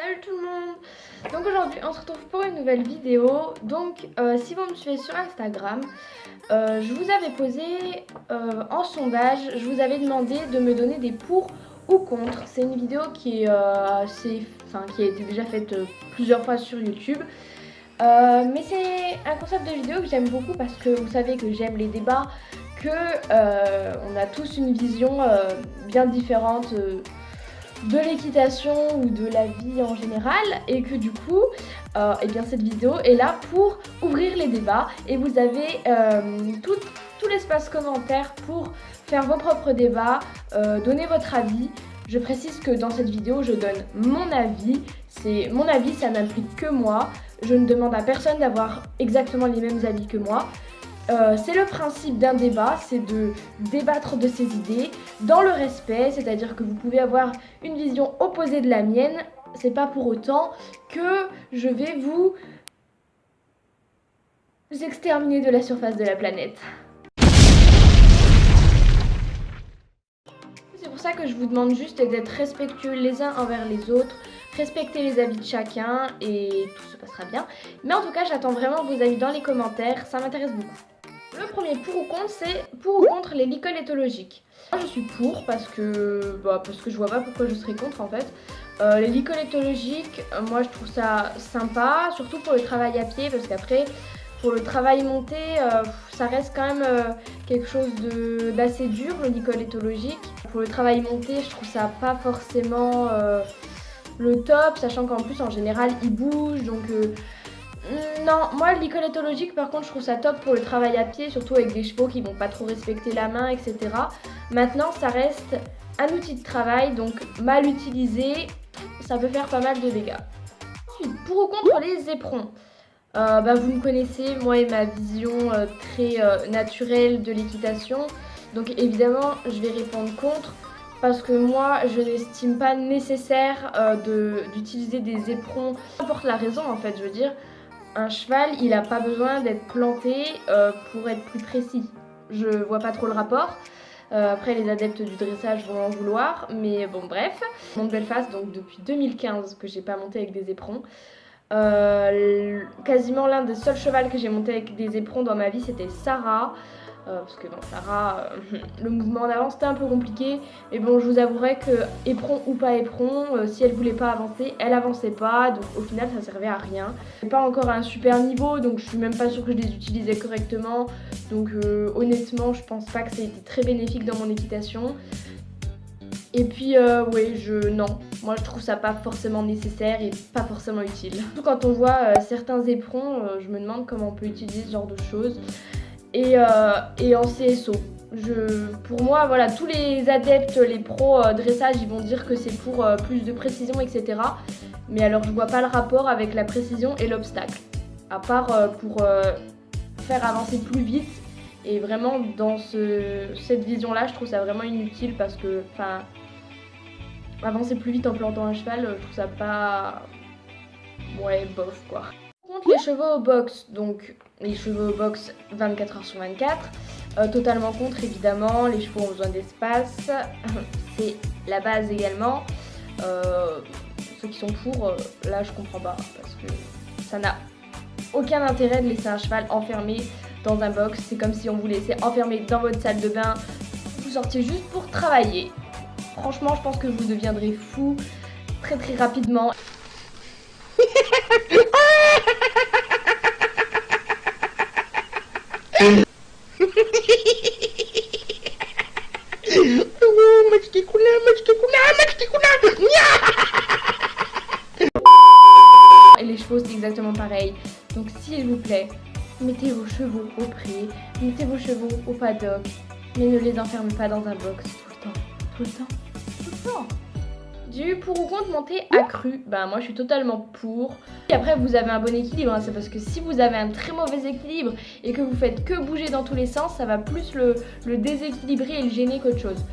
Salut tout le monde. Donc aujourd'hui on se retrouve pour une nouvelle vidéo. Donc si vous me suivez sur Instagram, je vous avais posé en sondage, je vous avais demandé de me donner des pour ou contre. C'est une vidéo qui qui a été déjà faite plusieurs fois sur YouTube. Mais c'est un concept de vidéo que j'aime beaucoup parce que vous savez que j'aime les débats, que on a tous une vision bien différente de l'équitation ou de la vie en général, et que du coup eh bien cette vidéo est là pour ouvrir les débats et vous avez tout l'espace commentaire pour faire vos propres débats, donner votre avis. Je précise que dans cette vidéo je donne mon avis, c'est mon avis, ça n'implique que moi, je ne demande à personne d'avoir exactement les mêmes avis que moi. C'est le principe d'un débat, c'est de débattre de ses idées dans le respect, c'est-à-dire que vous pouvez avoir une vision opposée de la mienne, c'est pas pour autant que je vais vous exterminer de la surface de la planète. C'est pour ça que je vous demande juste d'être respectueux les uns envers les autres, respecter les avis de chacun et tout se passera bien. Mais en tout cas, j'attends vraiment vos avis dans les commentaires, ça m'intéresse beaucoup. Le premier pour ou contre, c'est pour ou contre les licoles éthologiques. Moi je suis pour parce que je vois pas pourquoi je serais contre en fait. Les licoles éthologiques, moi je trouve ça sympa, surtout pour le travail à pied, parce qu'après pour le travail monté, ça reste quand même quelque chose d'assez dur, le licol éthologique. Pour le travail monté, je trouve ça pas forcément le top, sachant qu'en plus en général il bouge, donc non, moi le licol éthologique par contre je trouve ça top pour le travail à pied, surtout avec des chevaux qui vont pas trop respecter la main, etc. Maintenant ça reste un outil de travail, donc mal utilisé, ça peut faire pas mal de dégâts. Ensuite, pour ou contre les éperons, vous me connaissez, moi et ma vision très naturelle de l'équitation, donc évidemment je vais répondre contre. Parce que moi, je n'estime pas nécessaire d'utiliser des éperons, peu importe la raison en fait, je veux dire. Un cheval, il n'a pas besoin d'être planté pour être plus précis. Je vois pas trop le rapport. Après, les adeptes du dressage vont en vouloir, mais bon, bref. Je monte Belfast, donc depuis 2015 que j'ai pas monté avec des éperons. Quasiment l'un des seuls chevals que j'ai monté avec des éperons dans ma vie, c'était Sarah. Parce que bon, Sarah, le mouvement en avant c'était un peu compliqué, mais bon, je vous avouerai que éperon ou pas éperon, si elle voulait pas avancer, elle avançait pas, donc au final ça servait à rien. C'est pas encore à un super niveau, donc je suis même pas sûre que je les utilisais correctement, donc honnêtement je pense pas que ça ait été très bénéfique dans mon équitation. Et puis non, moi je trouve ça pas forcément nécessaire et pas forcément utile. Surtout quand on voit certains éperons, je me demande comment on peut utiliser ce genre de choses. Et en CSO. Pour moi, voilà, tous les adeptes, les pros dressage, ils vont dire que c'est pour plus de précision, etc. Mais alors, je vois pas le rapport avec la précision et l'obstacle. À part pour faire avancer plus vite. Et vraiment, dans cette vision-là, je trouve ça vraiment inutile parce que, avancer plus vite en plantant un cheval, je trouve ça pas... Ouais, bof, quoi. Contre les chevaux au box, donc les chevaux au box 24 h sur 24, totalement contre évidemment, les chevaux ont besoin d'espace, c'est la base également. Ceux qui sont pour, là je comprends pas, parce que ça n'a aucun intérêt de laisser un cheval enfermé dans un box, c'est comme si on vous laissait enfermé dans votre salle de bain, vous sortiez juste pour travailler. Franchement je pense que vous deviendrez fou très très rapidement. Et les chevaux c'est exactement pareil. Donc s'il vous plaît, mettez vos chevaux au pré, mettez vos chevaux au paddock, mais ne les enfermez pas dans un box tout le temps, tout le temps, tout le temps. Du pour ou contre monter accru, moi je suis totalement pour. Et après vous avez un bon équilibre, hein. C'est parce que si vous avez un très mauvais équilibre et que vous faites que bouger dans tous les sens, ça va plus le déséquilibrer et le gêner qu'autre chose.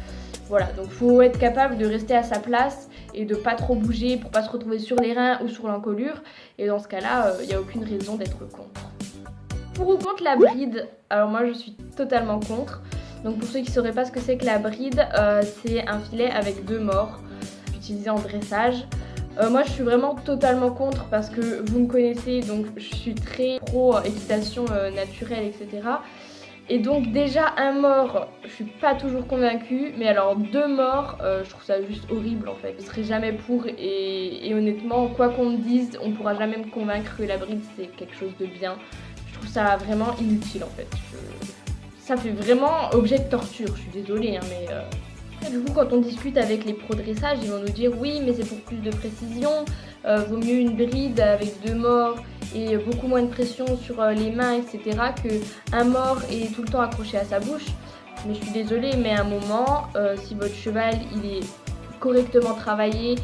Voilà, donc faut être capable de rester à sa place et de pas trop bouger pour pas se retrouver sur les reins ou sur l'encolure. Et dans ce cas-là, il n'y a aucune raison d'être contre. Pour ou contre la bride, alors moi je suis totalement contre. Donc pour ceux qui ne sauraient pas ce que c'est que la bride, c'est un filet avec deux morts utilisé en dressage. Moi je suis vraiment totalement contre parce que vous me connaissez, donc je suis très pro équitation naturelle, etc. Et donc déjà un mort, je suis pas toujours convaincue, mais alors 2 morts, je trouve ça juste horrible en fait. Je serai jamais pour et honnêtement, quoi qu'on me dise, on pourra jamais me convaincre que la bride c'est quelque chose de bien. Je trouve ça vraiment inutile en fait. Ça fait vraiment objet de torture, je suis désolée, hein, mais... Du coup, quand on discute avec les pros dressage, ils vont nous dire oui, mais c'est pour plus de précision, vaut mieux une bride avec 2 morts et beaucoup moins de pression sur les mains, etc. qu'un mort et tout le temps accroché à sa bouche. Mais je suis désolée, mais à un moment, si votre cheval il est correctement travaillé,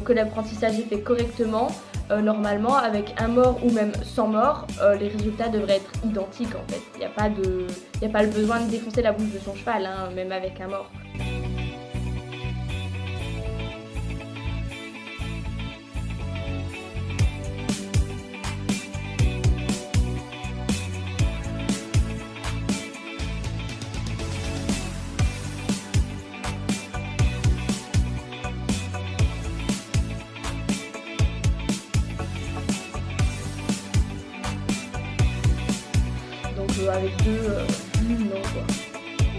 que l'apprentissage est fait correctement, normalement, avec un mort ou même sans mort, les résultats devraient être identiques en fait. Il n'y a pas le besoin de défoncer la bouche de son cheval, hein, même avec un mort. Donc avec non quoi.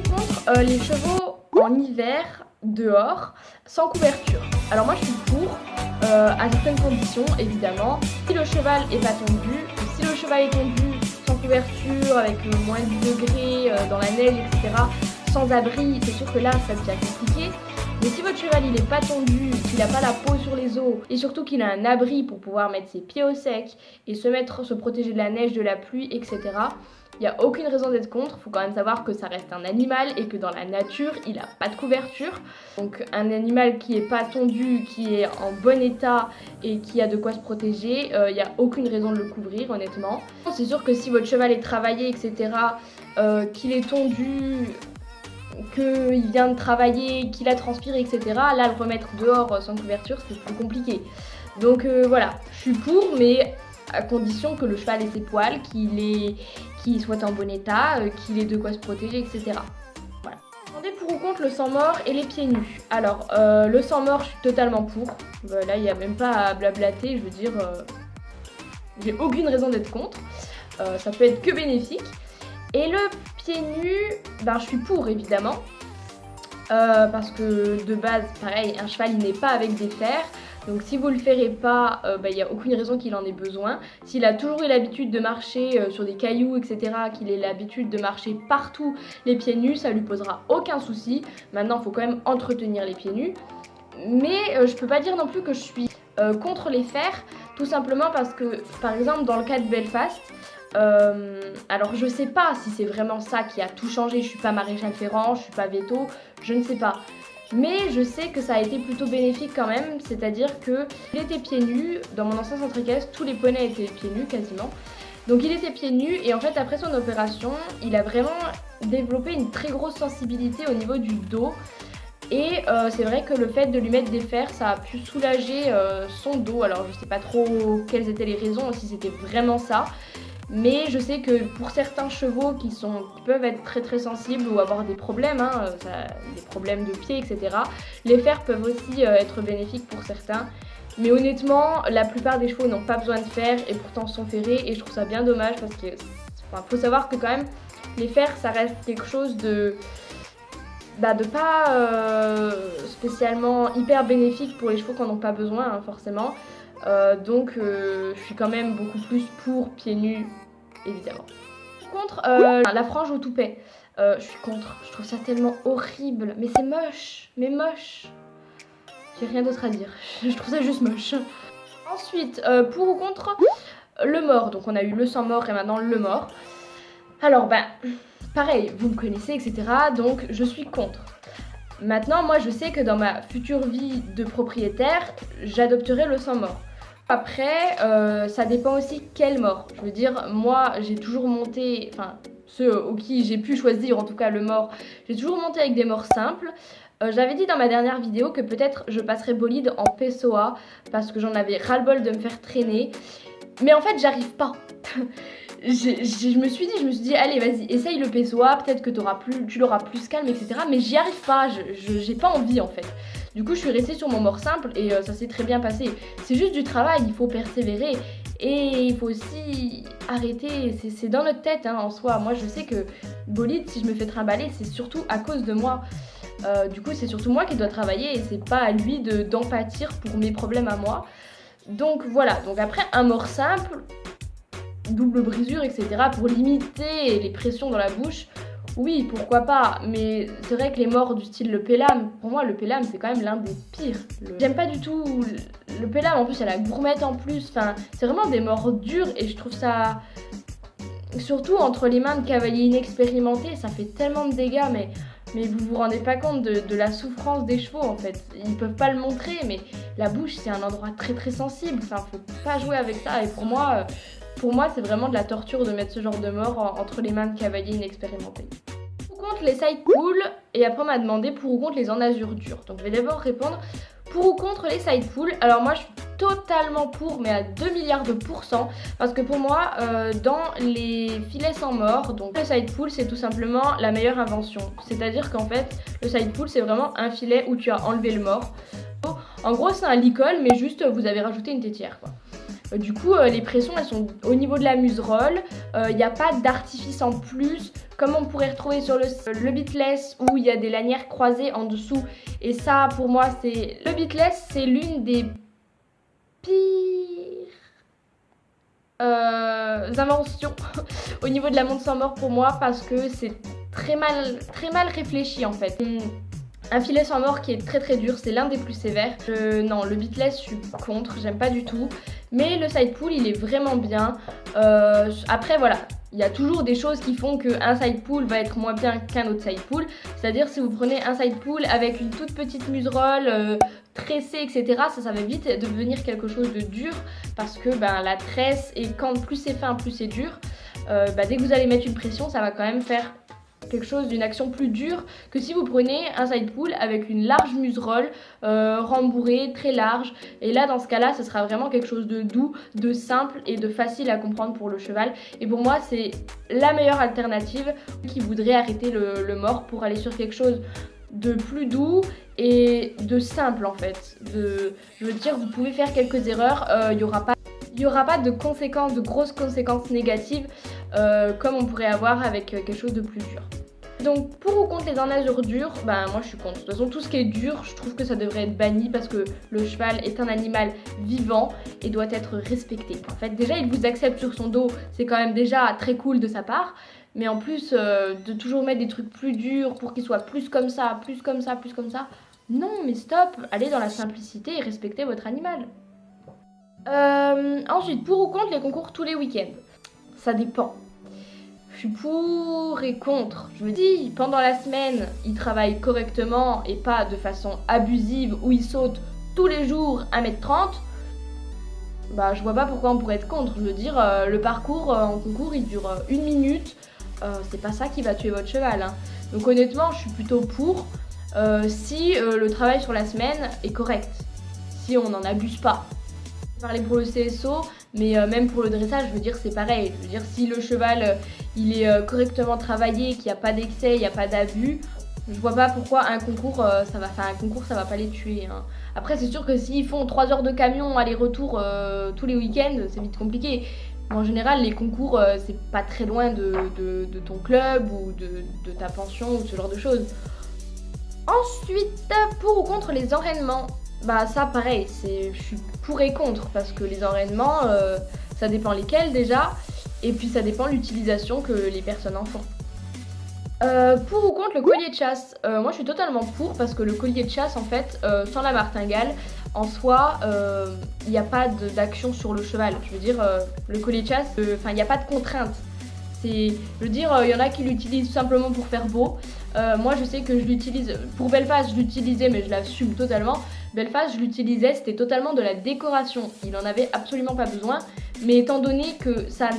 Par contre, les chevaux en hiver, dehors, sans couverture. Alors moi je suis pour, à certaines conditions évidemment. Si le cheval est pas tondu, si le cheval est tondu sans couverture, avec moins de 10 degrés, dans la neige, etc., sans abri, c'est sûr que là ça devient compliqué. Mais si votre cheval il est pas tondu, qu'il n'a pas la peau sur les os et surtout qu'il a un abri pour pouvoir mettre ses pieds au sec et se protéger de la neige, de la pluie, etc., il n'y a aucune raison d'être contre. Il faut quand même savoir que ça reste un animal et que dans la nature, il n'a pas de couverture. Donc un animal qui n'est pas tondu, qui est en bon état et qui a de quoi se protéger, il n'y a aucune raison de le couvrir honnêtement. C'est sûr que si votre cheval est travaillé, etc., qu'il est tondu, qu'il vient de travailler, qu'il a transpiré, etc., là le remettre dehors sans couverture, c'est plus compliqué. Donc voilà, je suis pour, mais à condition que le cheval ait ses poils, qu'il soit en bon état, qu'il ait de quoi se protéger, etc. Voilà. Attendez pour ou contre le sang mort et les pieds nus. Alors, le sang mort, je suis totalement pour. Là, il n'y a même pas à blablater, je veux dire, j'ai aucune raison d'être contre. Ça peut être que bénéfique. Et le pied nu, ben, je suis pour évidemment. Parce que de base, pareil, un cheval il n'est pas avec des fers. Donc si vous le ferez pas, il n'y a aucune raison qu'il en ait besoin. S'il a toujours eu l'habitude de marcher sur des cailloux, etc., qu'il ait l'habitude de marcher partout les pieds nus, ça lui posera aucun souci. Maintenant, il faut quand même entretenir les pieds nus. Mais je peux pas dire non plus que je suis contre les fers, tout simplement parce que, par exemple, dans le cas de Belfast, alors je sais pas si c'est vraiment ça qui a tout changé, je suis pas maréchal ferrant, je suis pas veto, je ne sais pas. Mais je sais que ça a été plutôt bénéfique quand même, c'est-à-dire qu'il était pieds nus, dans mon ancien centre équestre, tous les poneys étaient pieds nus quasiment. Donc il était pieds nus et en fait après son opération, il a vraiment développé une très grosse sensibilité au niveau du dos. Et c'est vrai que le fait de lui mettre des fers, ça a pu soulager son dos. Alors je sais pas trop quelles étaient les raisons, si c'était vraiment ça. Mais je sais que pour certains chevaux qui peuvent être très très sensibles ou avoir des problèmes, des problèmes de pied, etc., les fers peuvent aussi être bénéfiques pour certains. Mais honnêtement, la plupart des chevaux n'ont pas besoin de fers et pourtant sont ferrés et je trouve ça bien dommage parce que faut savoir que quand même les fers ça reste quelque chose de pas spécialement hyper bénéfique pour les chevaux qui n'en ont pas besoin forcément. Donc je suis quand même beaucoup plus pour pieds nus évidemment. Contre la frange au toupet, je suis contre, je trouve ça tellement horrible, mais c'est moche, mais moche. J'ai rien d'autre à dire, je trouve ça juste moche. Ensuite, pour ou contre le mort, donc on a eu le sans mort et maintenant le mort. Alors pareil, vous me connaissez, etc. Donc je suis contre. Maintenant, moi je sais que dans ma future vie de propriétaire, j'adopterai le sans mort. Après, ça dépend aussi quelle mort. Je veux dire, moi j'ai toujours monté, enfin ceux au qui j'ai pu choisir en tout cas le mort, j'ai toujours monté avec des morts simples. J'avais dit dans ma dernière vidéo que peut-être je passerais bolide en PSOA parce que j'en avais ras-le-bol de me faire traîner. Mais en fait, j'arrive pas. Je me suis dit, allez, vas-y, essaye le PSOA, peut-être que tu l'auras plus calme, etc. Mais j'y arrive pas, j'ai pas envie en fait. Du coup je suis restée sur mon mort simple et ça s'est très bien passé. C'est juste du travail, il faut persévérer et il faut aussi arrêter, c'est dans notre tête en soi. Moi je sais que bolide, si je me fais trimballer, c'est surtout à cause de moi. Du coup c'est surtout moi qui dois travailler et c'est pas à lui d'en pâtir pour mes problèmes à moi. Donc voilà, donc après un mort simple, double brisure, etc. pour limiter les pressions dans la bouche, oui, pourquoi pas, mais c'est vrai que les morts du style le pélam, pour moi le pélam c'est quand même l'un des pires. J'aime pas du tout le pélam, en plus il y a la gourmette en plus, enfin c'est vraiment des morts durs et je trouve ça, surtout entre les mains de cavaliers inexpérimentés, ça fait tellement de dégâts, mais vous vous rendez pas compte de la souffrance des chevaux en fait. Ils peuvent pas le montrer, mais la bouche c'est un endroit très très sensible, enfin faut pas jouer avec ça et pour moi c'est vraiment de la torture de mettre ce genre de mort entre les mains de cavaliers inexpérimentés. Pour ou contre les side pulls, et après on m'a demandé pour ou contre les enazures dures. Donc je vais d'abord répondre pour ou contre les side pulls. Alors moi je suis totalement pour, mais à 2 milliards de pourcents, parce que pour moi dans les filets sans mort, donc le side pull c'est tout simplement la meilleure invention. C'est à dire qu'en fait le side pull c'est vraiment un filet où tu as enlevé le mort. En gros c'est un licol mais juste vous avez rajouté une tétière quoi. Du coup les pressions elles sont au niveau de la muserolle, il n'y a pas d'artifice en plus comme on pourrait retrouver sur le bitless où il y a des lanières croisées en dessous, et ça pour moi c'est le bitless, c'est l'une des pires inventions au niveau de la montre sans mort pour moi, parce que c'est très mal réfléchi en fait. Un filet sans mort qui est très très dur, c'est l'un des plus sévères. Non, le bitless, je suis contre, j'aime pas du tout. Mais le side pull, il est vraiment bien. Après, voilà, il y a toujours des choses qui font qu'un side pull va être moins bien qu'un autre side pull. C'est-à-dire, si vous prenez un side pull avec une toute petite muserolle, tressée, etc., ça va vite devenir quelque chose de dur. Parce que la tresse, et quand plus c'est fin, plus c'est dur. Dès que vous allez mettre une pression, ça va quand même faire quelque chose d'une action plus dure que si vous prenez un side pull avec une large muserolle rembourrée, très large, et là dans ce cas là ce sera vraiment quelque chose de doux, de simple et de facile à comprendre pour le cheval, et pour moi c'est la meilleure alternative qui voudrait arrêter le mort pour aller sur quelque chose de plus doux et de simple en fait. Je veux dire, vous pouvez faire quelques erreurs, il n'y aura pas de conséquences, de grosses conséquences négatives comme on pourrait avoir avec quelque chose de plus dur. Donc pour ou contre les enazures dures, moi je suis contre. De toute façon tout ce qui est dur, je trouve que ça devrait être banni parce que le cheval est un animal vivant et doit être respecté. En fait déjà il vous accepte sur son dos, c'est quand même déjà très cool de sa part. Mais en plus de toujours mettre des trucs plus durs pour qu'il soit plus comme ça, plus comme ça, plus comme ça. Non mais stop, allez dans la simplicité et respectez votre animal. Ensuite, pour ou contre les concours tous les week-ends? Ça dépend. Je suis pour et contre. Je me dis, pendant la semaine, il travaille correctement et pas de façon abusive où il saute tous les jours 1m30. Je vois pas pourquoi on pourrait être contre. Je veux dire, le parcours en concours, il dure 1 minute. C'est pas ça qui va tuer votre cheval, hein. Donc honnêtement, je suis plutôt pour si le travail sur la semaine est correct. Si on n'en abuse pas. Parler pour le CSO, mais même pour le dressage, je veux dire c'est pareil. Je veux dire si le cheval il est correctement travaillé, qu'il n'y a pas d'excès, il n'y a pas d'abus, je vois pas pourquoi un concours ça va pas les tuer, hein. Après c'est sûr que s'ils font 3 heures de camion aller-retour tous les week-ends, c'est vite compliqué. Mais en général les concours c'est pas très loin de ton club ou de ta pension ou ce genre de choses. Ensuite, pour ou contre les enraînements? Ça pareil, je suis pour et contre parce que les enraînements, ça dépend lesquels déjà, et puis ça dépend de l'utilisation que les personnes en font. Pour ou contre le collier de chasse? Moi je suis totalement pour parce que le collier de chasse en fait, sans la martingale, en soi, il n'y a pas d'action sur le cheval. Je veux dire, le collier de chasse, il n'y a pas de contrainte. Je veux dire, il y en a qui l'utilisent simplement pour faire beau. Moi je sais que je l'utilise, pour Belfast je l'utilisais mais je l'assume totalement. Belfast je l'utilisais, c'était totalement de la décoration, il n'en avait absolument pas besoin. Mais étant donné que ça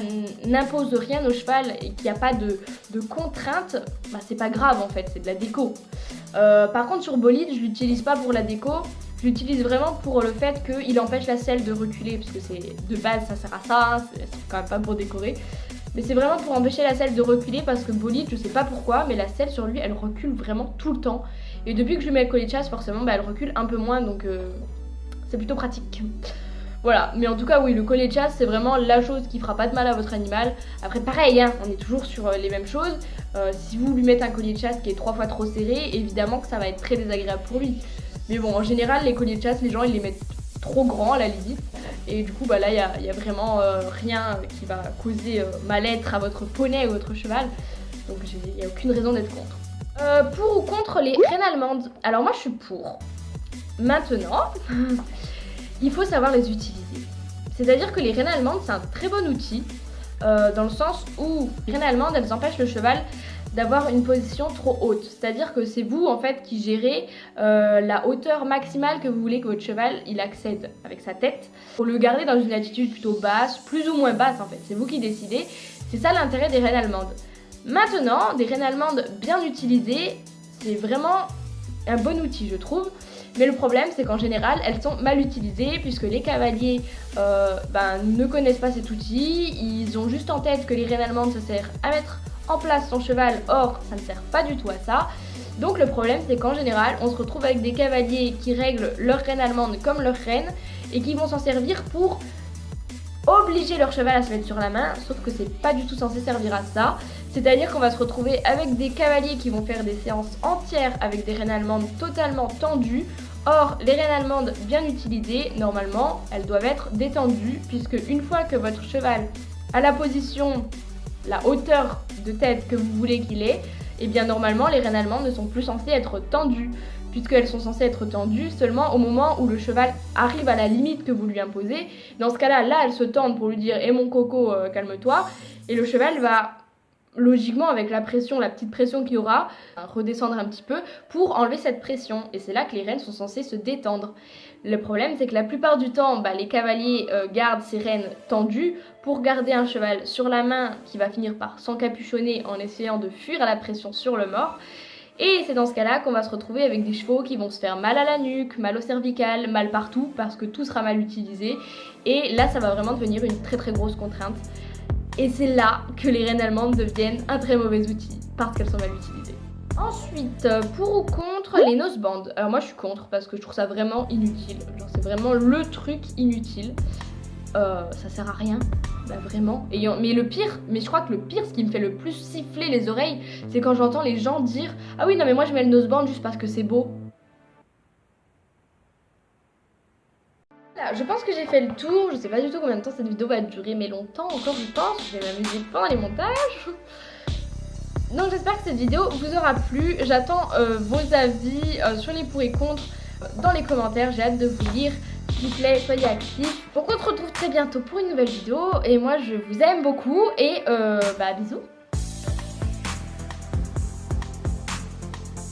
n'impose rien au cheval et qu'il n'y a pas de contrainte, c'est pas grave en fait, c'est de la déco. Par contre sur bolide je l'utilise pas pour la déco, je l'utilise vraiment pour le fait qu'il empêche la selle de reculer, parce que de base ça sert à ça, hein, c'est quand même pas pour décorer. Mais c'est vraiment pour empêcher la selle de reculer parce que bolide, je sais pas pourquoi, mais la selle sur lui elle recule vraiment tout le temps. Et depuis que je lui mets le collier de chasse, forcément bah, elle recule un peu moins, donc c'est plutôt pratique. Voilà, mais en tout cas oui, le collier de chasse c'est vraiment la chose qui fera pas de mal à votre animal. Après pareil, hein, on est toujours sur les mêmes choses. Si vous lui mettez un collier de chasse qui est 3 fois trop serré, évidemment que ça va être très désagréable pour lui. Mais bon, en général les colliers de chasse, les gens ils les mettent trop grands à la limite. Et du coup bah là il y a vraiment rien qui va causer mal-être à votre poney ou votre cheval. Donc il n'y a aucune raison d'être contre. Pour ou contre les reines allemandes? Alors moi je suis pour. Maintenant, il faut savoir les utiliser. C'est-à-dire que les reines allemandes, c'est un très bon outil, dans le sens où les reines allemandes, elles empêchent le cheval d'avoir une position trop haute. C'est-à-dire que c'est vous, en fait, qui gérez la hauteur maximale que vous voulez que votre cheval, il accède avec sa tête. Pour le garder dans une attitude plutôt basse, plus ou moins basse, en fait. C'est vous qui décidez. C'est ça l'intérêt des reines allemandes. Maintenant, des reines allemandes bien utilisées, c'est vraiment un bon outil, je trouve. Mais le problème, c'est qu'en général, elles sont mal utilisées puisque les cavaliers ne connaissent pas cet outil. Ils ont juste en tête que les reines allemandes se servent à mettre en place son cheval. Or, ça ne sert pas du tout à ça. Donc le problème, c'est qu'en général, on se retrouve avec des cavaliers qui règlent leur reine allemande comme leur reine et qui vont s'en servir pour obliger leur cheval à se mettre sur la main, sauf que c'est pas du tout censé servir à ça. C'est-à-dire qu'on va se retrouver avec des cavaliers qui vont faire des séances entières avec des reines allemandes totalement tendues. Or, les reines allemandes bien utilisées, normalement, elles doivent être détendues, puisque une fois que votre cheval a la position, la hauteur de tête que vous voulez qu'il ait, et bien normalement, les reines allemandes ne sont plus censées être tendues, puisqu'elles sont censées être tendues seulement au moment où le cheval arrive à la limite que vous lui imposez. Dans ce cas-là, elles se tendent pour lui dire « Eh mon coco, calme-toi », et le cheval va logiquement, avec la pression, la petite pression qu'il y aura, redescendre un petit peu pour enlever cette pression. Et c'est là que les rênes sont censées se détendre. Le problème, c'est que la plupart du temps, les cavaliers gardent ces rênes tendues pour garder un cheval sur la main qui va finir par s'encapuchonner en essayant de fuir la pression sur le mort. Et c'est dans ce cas-là qu'on va se retrouver avec des chevaux qui vont se faire mal à la nuque, mal au cervical, mal partout, parce que tout sera mal utilisé. Et là, ça va vraiment devenir une très très grosse contrainte. Et c'est là que les reines allemandes deviennent un très mauvais outil, parce qu'elles sont mal utilisées. Ensuite, pour ou contre les nosebands? Alors moi je suis contre, parce que je trouve ça vraiment inutile. Genre c'est vraiment le truc inutile. Ça sert à rien, vraiment. Mais le pire, je crois que le pire, ce qui me fait le plus siffler les oreilles, c'est quand j'entends les gens dire « Ah oui, non mais moi je mets le noseband juste parce que c'est beau ». Je pense que j'ai fait le tour, je sais pas du tout combien de temps cette vidéo va durer, mais longtemps encore je pense, je vais m'amuser pendant les montages. Donc j'espère que cette vidéo vous aura plu, j'attends vos avis sur les pour et contre dans les commentaires, j'ai hâte de vous lire, s'il vous plaît soyez actifs. Donc on se retrouve très bientôt pour une nouvelle vidéo, et moi je vous aime beaucoup, et bisous.